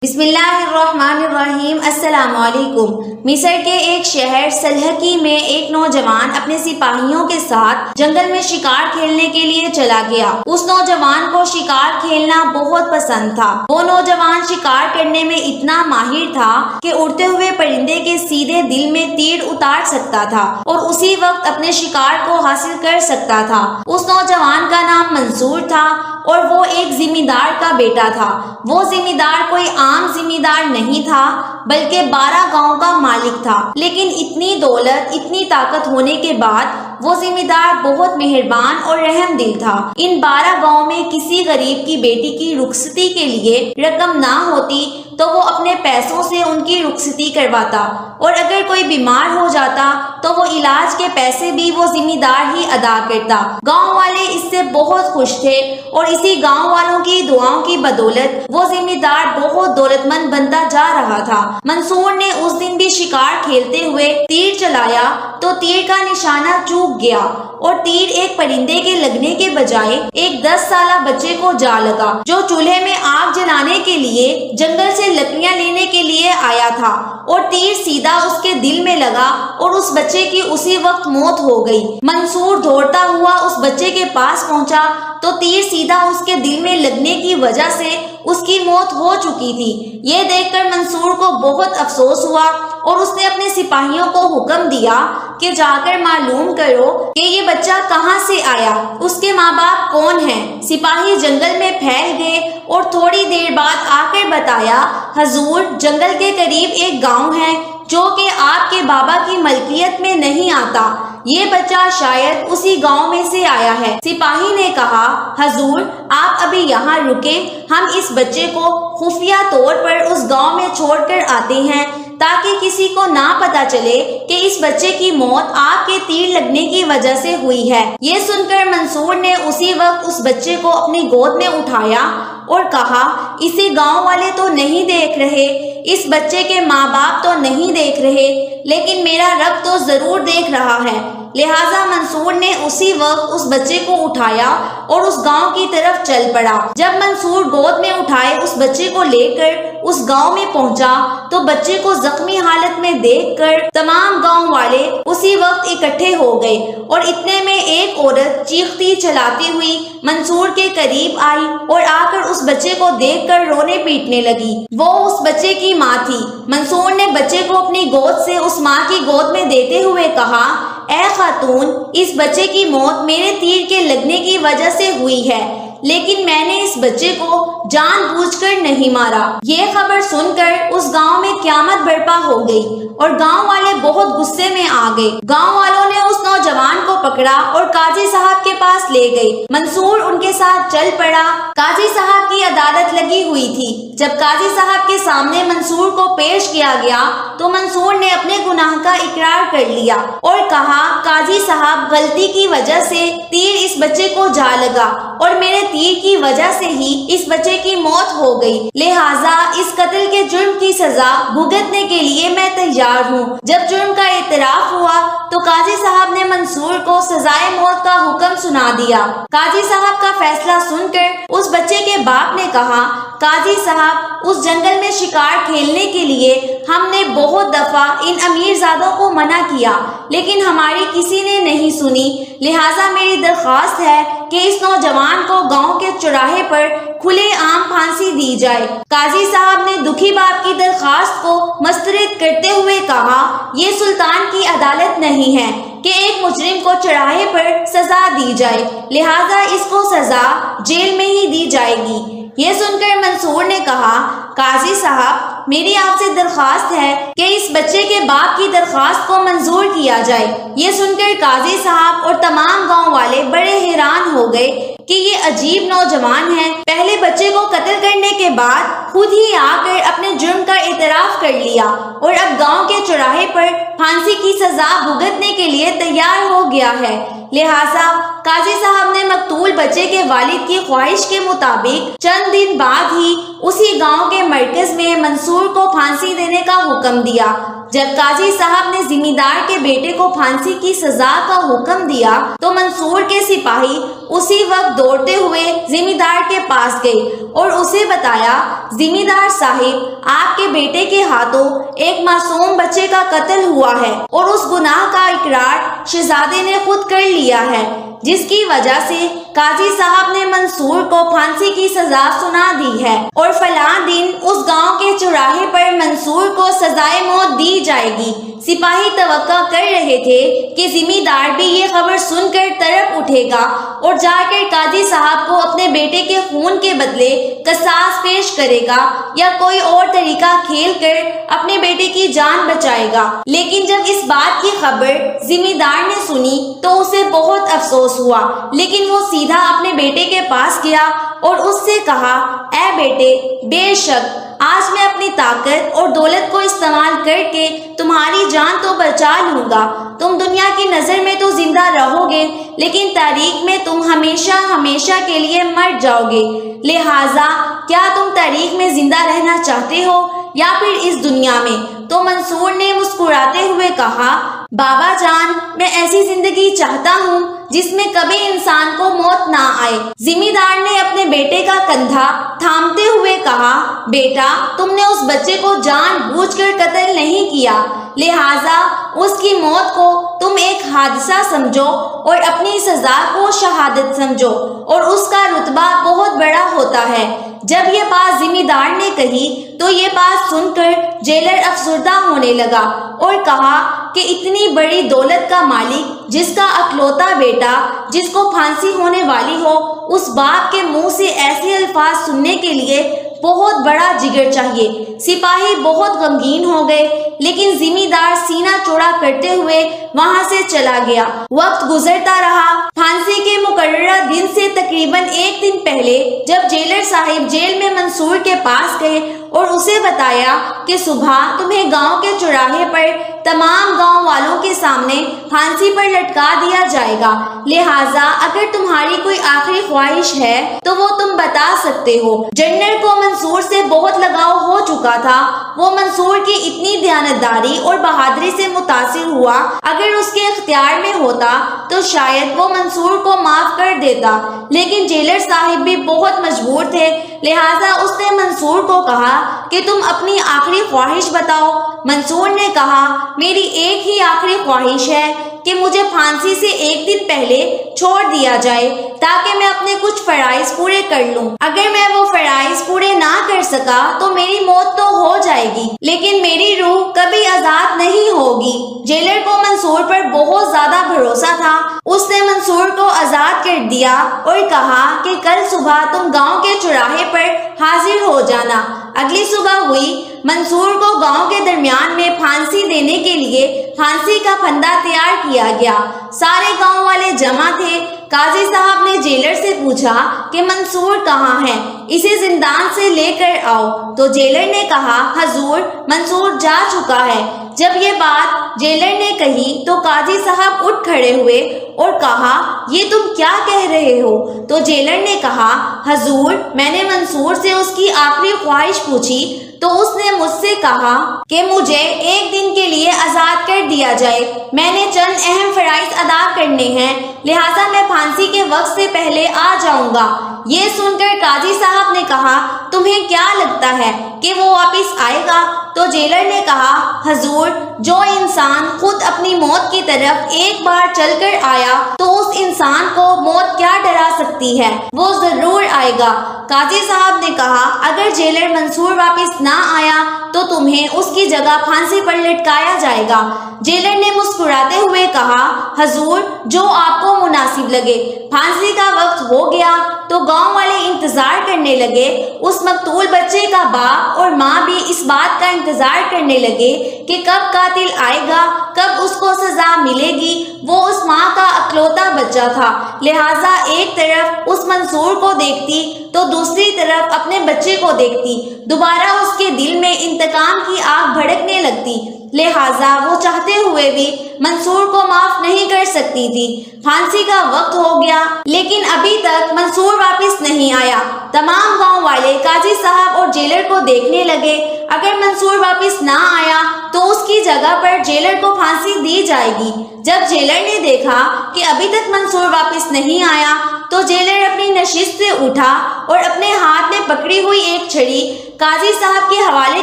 بسم اللہ الرحمن الرحیم۔ السلام علیکم۔ مصر کے ایک شہر سلحقی میں ایک نوجوان اپنے سپاہیوں کے ساتھ جنگل میں شکار کھیلنے کے لیے چلا گیا۔ اس نوجوان کو شکار کھیلنا بہت پسند تھا۔ وہ نوجوان شکار کرنے میں اتنا ماہر تھا کہ اڑتے ہوئے پرندے کے سیدھے دل میں تیر اتار سکتا تھا اور اسی وقت اپنے شکار کو حاصل کر سکتا تھا۔ اس نوجوان کا نام منصور تھا اور وہ ایک ذمہ دار کا بیٹا تھا۔ وہ ذمہ دار کوئی عام ذمہ دار نہیں تھا بلکہ 12 گاؤں کا مالک تھا، لیکن اتنی دولت، اتنی طاقت ہونے کے بعد وہ ذمہ دار بہت مہربان اور رحم دل تھا۔ ان 12 گاؤں میں کسی غریب کی بیٹی کی رخصتی کے لیے رقم نہ ہوتی تو وہ اپنے پیسوں سے ان کی رخصتی کرواتا، اور اگر کوئی بیمار ہو جاتا تو وہ علاج کے پیسے بھی وہ ذمہ دار ہی ادا کرتا۔ گاؤں والے اس سے بہت خوش تھے اور اسی گاؤں والوں کی دعاؤں کی بدولت وہ ذمہ دار بہت دولت مند بنتا جا رہا تھا۔ منصور نے اس دن بھی شکار کھیلتے ہوئے تیر چلایا تو تیر کا نشانہ چوک گیا اور تیر ایک پرندے کے لگنے کے بجائے ایک 10 سالہ بچے کو جا لگا جو چولہے میں آگ جلانے کے لیے جنگل سے لکڑیاں لینے کے لیے آیا تھا، اور تیر سیدھا اس کے دل میں لگا اور اس بچے کی اسی وقت موت ہو گئی۔ منصور دوڑتا ہوا اس بچے کے پاس پہنچا تو تیر سیدھا اس کے دل میں لگنے کی وجہ سے اس کی موت ہو چکی تھی۔ یہ دیکھ کر منصور کو بہت افسوس ہوا اور اس نے اپنے سپاہیوں کو حکم دیا کہ جا کر معلوم کرو کہ یہ بچہ کہاں سے آیا، اس کے ماں باپ کون ہیں۔ سپاہی جنگل میں پھیل گئے اور تھوڑی دیر بعد آ کر بتایا، حضور جنگل کے قریب ایک گاؤں ہے جو کہ آپ کے بابا کی ملکیت میں نہیں آتا، یہ بچہ شاید اسی گاؤں میں سے آیا ہے۔ سپاہی نے کہا، حضور آپ ابھی یہاں رکیں، ہم اس بچے کو خفیہ طور پر اس گاؤں میں چھوڑ کر آتے ہیں تاکہ کسی کو نہ پتا چلے کہ اس بچے کی موت آپ کے تیر لگنے کی وجہ سے ہوئی ہے۔ یہ سن کر منصور نے اسی وقت اس بچے کو اپنی گود میں اٹھایا اور کہا، اسے گاؤں والے تو نہیں دیکھ رہے، اس بچے کے ماں باپ تو نہیں دیکھ رہے، لیکن میرا رب تو ضرور دیکھ رہا ہے۔ لہٰذا منصور نے اسی وقت اس بچے کو اٹھایا اور اس گاؤں کی طرف چل پڑا۔ جب منصور گود میں اٹھائے اس بچے کو لے کر اس گاؤں میں پہنچا تو بچے کو زخمی حالت میں دیکھ کر تمام گاؤں والے اسی وقت اکٹھے ہو گئے، اور اتنے میں ایک عورت چیختی چلاتی ہوئی منصور کے قریب آئی اور آ کر اس بچے کو دیکھ کر رونے پیٹنے لگی۔ وہ اس بچے کی ماں تھی۔ منصور نے بچے کو اپنی گود سے اس ماں کی گود میں دیتے ہوئے کہا، اے خاتون، اس بچے کی موت میرے تیر کے لگنے کی وجہ سے ہوئی ہے، لیکن میں نے اس بچے کو جان بوجھ کر نہیں مارا۔ یہ خبر سن کر اس گاؤں میں قیامت برپا ہو گئی اور گاؤں والے بہت غصے میں آ گئے۔ گاؤں والوں نے اس نوجوان کو پکڑا اور قاضی صاحب کے پاس لے گئے۔ منصور ان کے ساتھ چل پڑا۔ قاضی صاحب کی عدالت لگی ہوئی تھی۔ جب قاضی صاحب کے سامنے منصور کو پیش کیا گیا تو منصور نے اپنے گناہ کا اقرار کر لیا اور کہا، قاضی صاحب غلطی کی وجہ سے تیر اس بچے کو جا لگا اور میرے تیر کی وجہ سے ہی اس بچے کی موت ہو گئی، لہٰذا اس قتل کے جرم کی سزا بھگتنے کے لیے میں تیار ہوں۔ جب جرم کا اعتراف ہوا تو قاضی صاحب نے منصور کو سزائے موت کا حکم سنا دیا۔ قاضی صاحب کا فیصلہ سن کر اس بچے کے باپ نے کہا، قاضی صاحب اس جنگل میں شکار کھیلنے کے لیے ہم نے بہت دفعہ ان امیر زادوں کو منع کیا لیکن ہماری کسی نے نہیں سنی، لہٰذا میری درخواست ہے کہ اس نوجوان کو گاؤں کے چوراہے پر کھلے عام پھانسی دی جائے۔ قاضی صاحب نے دکھی باپ کی درخواست کو مسترد کرتے ہوئے کہا، یہ سلطان کی عدالت نہیں ہے کہ ایک مجرم کو چوراہے پر سزا دی جائے، لہٰذا اس کو سزا جیل میں ہی دی جائے گی۔ یہ سن کر منصور نے کہا، قاضی صاحب میری آپ سے درخواست ہے کہ اس بچے کے باپ کی درخواست کو منظور کیا جائے۔ یہ سن کر قاضی صاحب اور تمام گاؤں والے بڑے حیران ہو گئے کہ یہ عجیب نوجوان ہے، پہلے بچے کو قتل کرنے کے بعد خود ہی آ کر اپنے جرم کا اعتراف کر لیا اور اب گاؤں کے چوراہے پر پھانسی کی سزا بھگتنے کے لیے تیار ہو گیا ہے۔ لہٰذا قاضی صاحب نے مقتول بچے کے والد کی خواہش کے مطابق چند دن بعد ہی اسی گاؤں کے مرکز میں منصور کو پھانسی دینے کا حکم دیا۔ جب قاضی صاحب نے ذمہ دار کے بیٹے کو پھانسی کی سزا کا حکم دیا تو منصور کے سپاہی اسی وقت دوڑتے ہوئے ذمہ دار کے پاس گئے اور اسے بتایا، ذمہ دار صاحب، آپ کے بیٹے کے ہاتھوں ایک معصوم بچے کا قتل ہوا ہے اور اس گناہ کا اقرار شہزادے نے خود کر لیا ہے، جس کی وجہ سے قاضی صاحب نے منصور کو پھانسی کی سزا سنا دی ہے اور فلاں دن اس گاؤں کے چوراہے پر منصور کو سزائے موت دی جائے گی۔ سپاہی توقع کر رہے تھے کہ ذمہ دار بھی یہ خبر سن کر تڑپ اٹھے گا اور جا کر قاضی صاحب کو اپنے بیٹے کے خون کے بدلے قصاص پیش کرے گا یا کوئی اور طریقہ کھیل کر اپنے بیٹے کی جان بچائے گا۔ لیکن جب اس بات کی خبر ذمہ دار نے سنی تو اسے بہت افسوس ہوا، لیکن وہ سیدھا اپنے بیٹے کے پاس گیا اور اس سے کہا، اے بیٹے، بے شک آج میں اپنی طاقت اور دولت کو استعمال کر کے تمہاری جان تو بچا لوں گا۔ تم دنیا کی نظر میں تو زندہ رہو گے، لیکن تاریخ میں تم ہمیشہ ہمیشہ کے لیے مر جاؤ گے، لہٰذا کیا تم تاریخ میں زندہ رہنا چاہتے ہو یا پھر اس دنیا میں؟ تو منصور نے مسکراتے ہوئے کہا، بابا جان، میں ایسی زندگی چاہتا ہوں جس میں کبھی انسان کو موت نہ آئے۔ ذمہ دار نے اپنے بیٹے کا کندھا تھامتے ہوئے کہا، بیٹا، تم نے اس بچے کو جان بوجھ کر قتل نہیں کیا، لہٰذا اس کی موت کو تم ایک حادثہ سمجھو اور اپنی سزا کو شہادت سمجھو، اور اس کا رتبہ بہت بڑا ہوتا ہے۔ جب یہ بات ذمہ دار نے کہی تو یہ بات سن کر جیلر افسردہ ہونے لگا اور کہا کہ اتنی بڑی دولت کا مالک، جس کا اکلوتا بیٹا جس کو پھانسی ہونے والی ہو، اس باپ کے منہ سے ایسے الفاظ سننے کے لیے بہت بڑا جگر چاہیے۔ سپاہی بہت غمگین ہو گئے، لیکن ذمہ دار سینہ چوڑا کرتے ہوئے وہاں سے چلا گیا۔ وقت گزرتا رہا۔ پھانسی کے مقررہ دن سے تقریباً ایک دن پہلے جب جیلر صاحب جیل میں منصور کے پاس گئے اور اسے بتایا کہ صبح تمہیں گاؤں کے چوراہے پر تمام گاؤں والوں کے سامنے پھانسی پر لٹکا دیا جائے گا، لہٰذا اگر تمہاری کوئی آخری خواہش ہے تو وہ تم بتا سکتے ہو۔ جنرل کو منصور سے بہت لگاؤ ہو چکا تھا، وہ منصور کی اتنی دیانتداری اور بہادری سے متاثر ہوا، اگر اس کے اختیار میں ہوتا تو شاید وہ منصور کو معاف کر دیتا، لیکن جیلر صاحب بھی بہت مجبور تھے، لہٰذا اس نے منصور کو کہا کہ تم اپنی آخری خواہش بتاؤ۔ منصور نے کہا، میری ایک ہی آخری خواہش ہے کہ مجھے پھانسی سے ایک دن پہلے چھوڑ دیا جائے تاکہ میں اپنے کچھ فرائض پورے کر لوں۔ اگر میں وہ فرائض پورے نہ کر سکا تو میری موت تو ہو جائے گی، لیکن میری روح کبھی آزاد نہیں ہوگی۔ جیلر کو منصور پر بہت زیادہ بھروسہ تھا، اس نے منصور کو آزاد کر دیا اور کہا کہ کل صبح تم گاؤں کے چوراہے پر حاضر ہو جانا۔ اگلی صبح ہوئی، منصور کو گاؤں کے درمیان میں پھانسی دینے کے لیے پھانسی کا پھندا تیار کیا گیا۔ سارے گاؤں والے جمع تھے۔ قاضی صاحب نے جیلر سے پوچھا کہ منصور کہاں ہے، اسے زندان سے لے کر آؤ۔ تو جیلر نے کہا، حضور، منصور جا چکا ہے۔ جب یہ بات جیلر نے کہی تو قاضی صاحب اٹھ کھڑے ہوئے اور کہا، یہ تم کیا کہہ رہے ہو؟ تو جیلر نے کہا، حضور، میں نے منصور سے اس کی آخری خواہش پوچھی تو اس نے مجھ سے کہا کہ مجھے ایک دن کے لیے آزاد کر دیا جائے۔ میں نے چند اہم فرائض ادا کرنے ہیں، لہٰذا میں پھانسی کے وقت سے پہلے آ جاؤں گا۔ یہ سن کر قاضی صاحب نے کہا، تمہیں کیا لگتا ہے کہ وہ واپس آئے گا؟ تو جیلر نے کہا، حضور، جو انسان خود اپنی موت کی طرف ایک بار چل کر آیا تو اس انسان کو موت کیا ڈرا سکتی ہے، وہ ضرور آئے گا۔ قاضی صاحب نے کہا، اگر جیلر منصور واپس نہ آیا تو تمہیں اس کی جگہ پھانسی پر لٹکایا جائے گا۔ جیلر نے مسکراتے ہوئے کہا، حضور، جو آپ کو مناسب لگے۔ پھانسی کا وقت ہو گیا تو گاؤں والے انتظار کرنے لگے۔ اس مقتول بچے کا باپ اور ماں بھی اس بات کا انتظار کرنے لگے کہ کب قاتل آئے گا، کب اس کو سزا ملے گی۔ وہ اس ماں کا اکلوتا بچہ تھا، لہٰذا ایک طرف اس منصور کو دیکھتی تو دوسری طرف اپنے بچے کو دیکھتی، دوبارہ اس کے دل میں انتقام کی آگ بھڑکنے لگتی، لہٰذا وہ چاہتے ہوئے بھی منصور کو معاف نہیں کر سکتی تھی۔ پھانسی کا وقت ہو گیا لیکن ابھی تک منصور واپس نہیں آیا۔ تمام گاؤں والے قاضی صاحب اور جیلر کو دیکھنے لگے۔ اگر منصور واپس نہ آیا تو اس کی جگہ پر جیلر کو پھانسی دی جائے گی۔ جب جیلر نے دیکھا کہ ابھی تک منصور واپس نہیں آیا تو جیلر اپنی نشست سے اٹھا اور اپنے ہاتھ میں پکڑی ہوئی ایک چھڑی قاضی صاحب کے حوالے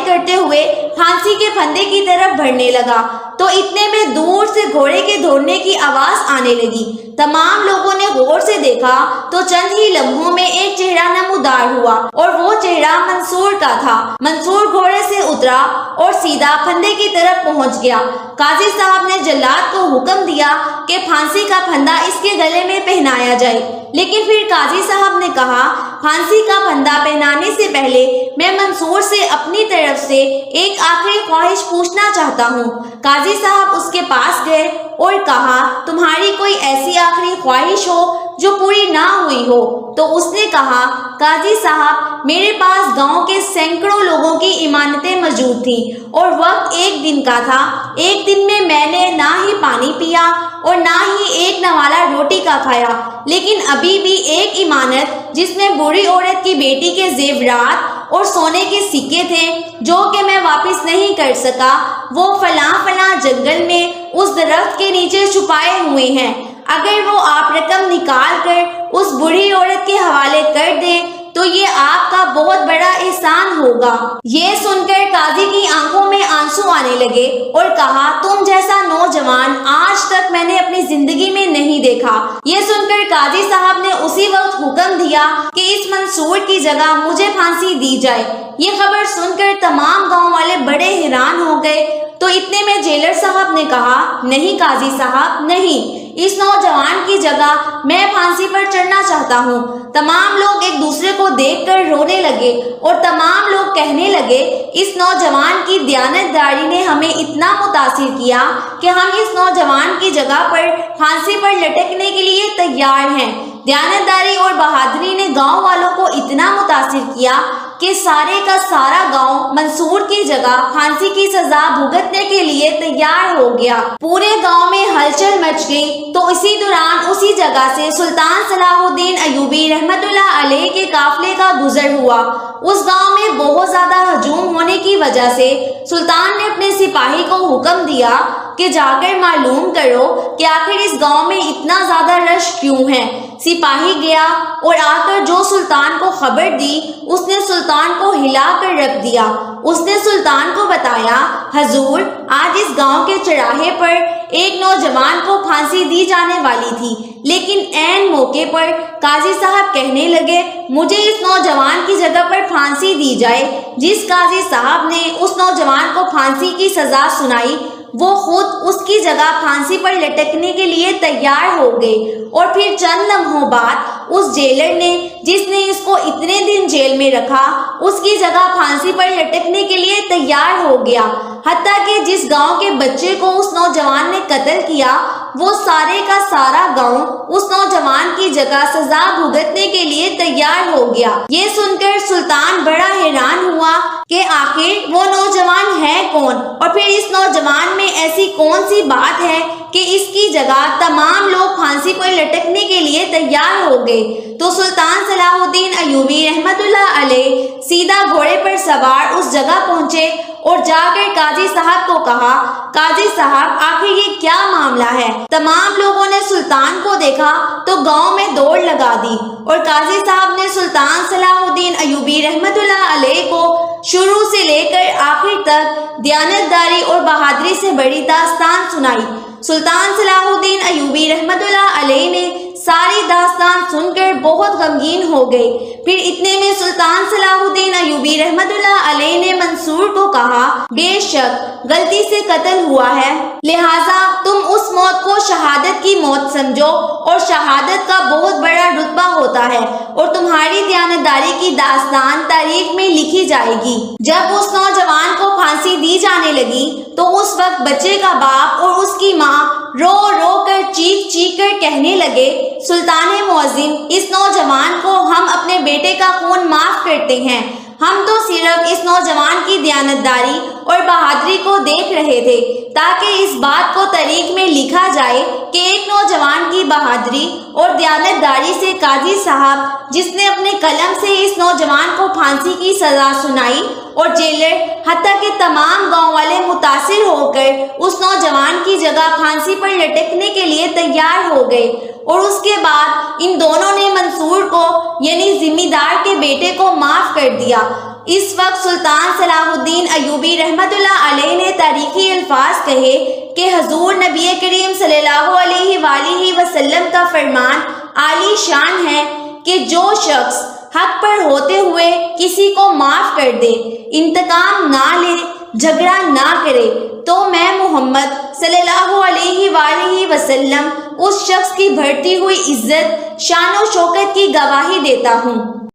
کرتے ہوئے پھانسی کے پھندے کی طرف بڑھنے لگا تو اتنے میں دور سے گھوڑے کے دوڑنے کی آواز آنے لگی۔ تمام لوگوں نے غور سے دیکھا تو چند ہی لمحوں میں ایک چہرہ نمودار ہوا اور وہ چہرہ منصور کا تھا۔ منصور گھوڑے سے اترا اور سیدھا پھندے کی طرف پہنچ گیا۔ قاضی صاحب نے جلاد کو حکم دیا کہ پھانسی کا پھندا اس کے گلے میں پہنایا جائے، لیکن پھر قاضی صاحب نے کہا پھانسی کا پھندا پہنانے سے پہلے میں منصور سے اپنی طرف سے ایک آخری خواہش پوچھنا چاہتا ہوں۔ قاضی صاحب اس کے پاس گئے اور کہا تمہاری کوئی ایسی آخری خواہش ہو جو پوری نہ ہوئی ہو؟ تو اس نے کہا قاضی صاحب میرے پاس گاؤں کے سینکڑوں لوگوں کی امانتیں موجود تھیں اور وقت ایک دن کا تھا۔ ایک دن میں نے نہ ہی پانی پیا اور نہ ہی ایک نوالا روٹی کا کھایا، لیکن ابھی بھی ایک امانت جس میں بوڑھی عورت کی بیٹی کے زیورات اور سونے کے سکے تھے جو کہ میں واپس نہیں کر سکا، وہ فلاں جنگل میں اس درخت کے نیچے چھپائے ہوئے ہیں۔ اگر وہ آپ رقم نکال کر اس بوڑھی عورت کے حوالے کر دیں تو یہ آپ کا بہت بڑا احسان ہوگا۔ یہ سن کر قاضی کی آنکھوں میں آنسو آنے لگے اور کہا تم جیسا نوجوان آج تک میں نے اپنی زندگی میں نہیں دیکھا۔ یہ سن کر قاضی صاحب نے اسی وقت حکم دیا کہ اس منصور کی جگہ مجھے پھانسی دی جائے۔ یہ خبر سن کر تمام گاؤں والے بڑے حیران ہو گئے تو اتنے میں جیلر صاحب نے کہا نہیں قاضی صاحب نہیں، اس نوجوان کی جگہ میں پھانسی پر چڑھنا چاہتا ہوں۔ تمام لوگ ایک دوسرے کو دیکھ کر رونے لگے اور تمام لوگ کہنے لگے اس نوجوان کی دیانتداری نے ہمیں اتنا متاثر کیا کہ ہم اس نوجوان کی جگہ پر پھانسی پر لٹکنے کے لیے تیار ہیں۔ دیانتداری اور بہادری نے گاؤں والوں کو اتنا متاثر کیا کہ سارے کا سارا گاؤں منصور کی جگہ پھانسی کی سزا بھگتنے کے لیے تیار ہو گیا۔ پورے گاؤں میں ہلچل مچ گئی تو اسی دوران اسی جگہ سے سلطان صلاح الدین ایوبی رحمت اللہ علیہ کے قافلے کا گزر ہوا۔ اس گاؤں میں بہت زیادہ ہجوم ہونے کی وجہ سے سلطان نے اپنے سپاہی کو حکم دیا کہ جا کر معلوم کرو کہ آخر اس گاؤں میں اتنا زیادہ رش کیوں ہے۔ سپاہی گیا اور آ کر جو سلطان کو خبر دی اس نے سلطان کو ہلا کر رکھ دیا۔ اس نے سلطان کو بتایا حضور آج اس گاؤں کے چراہے پر ایک نوجوان کو پھانسی دی جانے والی تھی، لیکن عین موقع پر قاضی صاحب کہنے لگے مجھے اس نوجوان کی جگہ پر پھانسی دی جائے۔ جس قاضی صاحب نے اس نوجوان کو پھانسی کی سزا سنائی وہ خود اس کی جگہ پھانسی پر لٹکنے کے لیے تیار ہو گئے اور پھر چند لمحوں بعد اس جیلر نے جس نے اس کو اتنے دن جیل میں رکھا اس کی جگہ پھانسی پر لٹکنے کے لیے تیار ہو گیا۔ حتیٰ کہ جس گاؤں کے بچے کو اس نوجوان نے قتل کیا وہ سارے کا سارا گاؤں اس نوجوان کی جگہ سزا بھگتنے کے لیے تیار ہو گیا۔ یہ سن کر سلطان بڑا حیران ہوا کہ آخر وہ نوجوان ہے کون اور پھر اس نوجوان میں ایسی کون سی بات ہے کہ اس کی جگہ تمام لوگ پھانسی پر لٹکنے کے لیے تیار ہو گئے۔ تو سلطان صلاح الدین ایوبی رحمت اللہ علیہ سیدھا گھوڑے پر سوار اس جگہ پہنچے اور جا کر قاضی صاحب کو کہا قاضی صاحب آخر یہ کیا معاملہ ہے؟ تمام لوگوں نے سلطان کو دیکھا تو گاؤں میں دوڑ لگا دی اور قاضی صاحب نے سلطان صلاح الدین ایوبی رحمت اللہ علیہ کو شروع سے لے کر آخر تک دیانتداری اور بہادری سے بڑی داستان سنائی۔ سلطان صلاح الدین ایوبی رحمت اللہ علیہ نے ساری داستان سن کر بہت غمگین ہو گئے۔ پھر اتنے میں سلطان صلاح الدین ایوبی رحمت اللہ علیہ نے منصور کو کہا بے شک غلطی سے قتل ہوا ہے، لہٰذا تم اس موت کو شہادت کی موت سمجھو اور شہادت کا بہت بڑا رتبہ ہوتا ہے اور تمہاری دیانتداری کی داستان تاریخ میں لکھی جائے گی۔ جب اس نوجوان کو پھانسی دی جانے لگی تو اس وقت بچے کا باپ اور اس کی ماں رو رو کر چیخ کر کہنے لگے سلطان معظم اس نوجوان کو ہم اپنے بیٹے کا خون معاف کرتے ہیں، ہم تو صرف اس نوجوان کی دیانتداری اور بہادری کو دیکھ رہے تھے تاکہ اس بات کو تاریخ میں لکھا جائے کہ ایک نوجوان کی بہادری اور دیانتداری سے قاضی صاحب جس نے اپنے قلم سے اس نوجوان کو پھانسی کی سزا سنائی اور جیلر حتیٰ کہ تمام گاؤں والے متاثر ہو کر اس نوجوان کی جگہ پھانسی پر لٹکنے کے لیے تیار ہو گئے، اور اس کے بعد ان دونوں نے منصور کو یعنی ذمہ دار کے بیٹے کو معاف کر دیا۔ اس وقت سلطان صلاح الدین ایوبی رحمت اللہ علیہ نے تاریخی الفاظ کہے کہ حضور نبی کریم صلی اللہ علیہ وآلہ وسلم کا فرمان عالی شان ہے کہ جو شخص حق پر ہوتے ہوئے کسی کو معاف کر دے، انتقام نہ لے، جھگڑا نہ کرے، تو میں محمد صلی اللہ علیہ وآلہ وسلم اس شخص کی بڑھتی ہوئی عزت، شان و شوکت کی گواہی دیتا ہوں۔